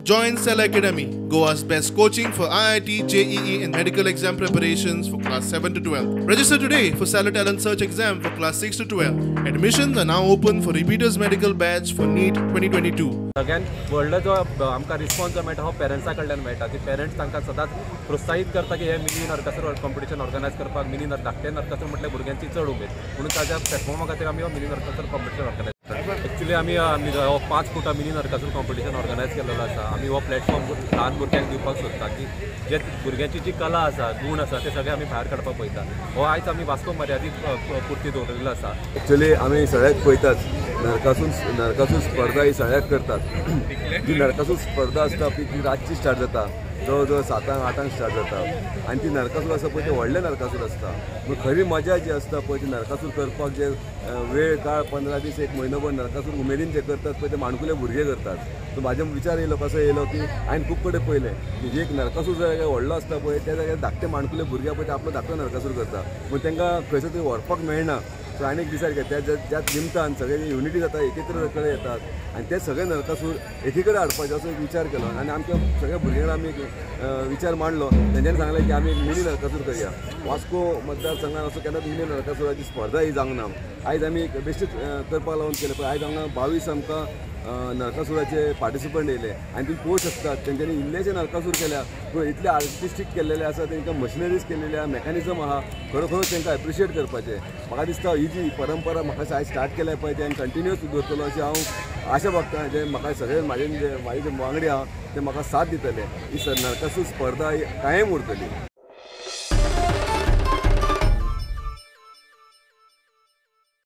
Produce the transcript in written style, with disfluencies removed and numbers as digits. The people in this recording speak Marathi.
Join Cell Academy, Goa's best coaching for IIT, JEE and medical exam preparations for class 7 to 12. Register today for Cell Talent Search exam for class 6 to 12. Admissions are now open for repeaters medical batch for NEET 2022. सगळ्यात व्हडलो जो आमकां रिस्पॉन्स जो मेळटा हो पेरंट्सां कडल्यान मेळटा की पेरंट्स तांकां सदांच प्रोत्साहीत करता की हे मिनी नरकासूर कॉम्पिटिशन ऑर्गनायज करपाक मिनी धाकटे नरकासूर म्हटल्यार भुरग्यांची चड उमेद म्हणून ताच्या प्लॅटफॉर्मा खातीर आमी हो मिनी नरकासूर कॉम्पिटिशन ऑर्गनायज करता. एक्चुअली आमी 5 फुटा मिनी नरकासूर कॉम्पिटिशन ऑर्गनायज केल्लो आसा. आमी हो प्लॅटफॉर्म ल्हान भुरग्यांक दिवपाक सोदता की जे भुरग्यांची जी कला आसा गूण आसा ते सगळे आमी भायर काडपाक पळयता. हो आयज आमी वास्को मर्यादीत पुरती दवरिल्लो आसा. एक्चुअली आमी सगळ्याक पळयतात नरकासूर स्पर्धा ही सगळ्याक करतात. जी नरकासूर स्पर्धा आसता ती रातची स्टार्ट जाता, जवळ जवळ 7-8 स्टार्ट जाता आनी ती नरकासूर आसा पळय ते व्हडले नरकासूर आसता. पूण खरी मजा जी आसता पळय ती नरकासूर करपाक जे वेळ काळ 15 दीस 1 म्हयनोभर नरकासूर उमेदीन जे करतात पळय ते माणकुले भुरगे करतात. सो म्हाजे विचार येयलो कसो येयलो की हांवें खूब कडेन पळयलें की जे एक नरकासूर जाग्यार व्हडलो आसता पळय त्या जाग्यार धाकटे माणकुले भुरगे पळय ते आपलो धाकटो नरकासूर करता. पूण तांकां खंयसर तरी व्हरपाक मेळना. सो आनी एक दिसार त्या निमतान सगळे युनिटी जाता, एकत्र कडेन येतात आनी ते सगळे नरकासूर एकी कडेन हाडपाचो असो एक विचार केलो आनी आमच्या सगळ्या भुरग्यांक आमी एक विचार मांडलो. तेंच्यांनी सांगलें की आमी एक मिनी नरकासूर करया. वास्को मतदारसंघान असो केन्ना मिनी नरकासुराची स्पर्धा ही जावंक ना. आयज आमी एक बेश्टेच करपाक लागून केलें पळय. आयज हांगा 22 आमकां नरकासुराचे पार्टिसिपंट येयले आनी तुमी पळोवंक शकतात तेंच्यांनी इल्लेशे नरकासूर केल्या पूण इतले आर्टिस्टीक केल्लेले आसा. तांकां मशिनरीज केल्लेले मेकॅनिझम आहा. खरोखर तांकां एप्रिशिएट करपाचें. म्हाका दिसता ही जी परंपरा म्हाका आयज स्टार्ट केल्या पळय ते कंटिन्यूअस दवरतलो अशें हांव आशा बागता. जे म्हाका सगळे म्हाजे जे वांगडी आहा ते म्हाका साथ दितले. ही नरकासूर स्पर्धा ही कायम उरतली.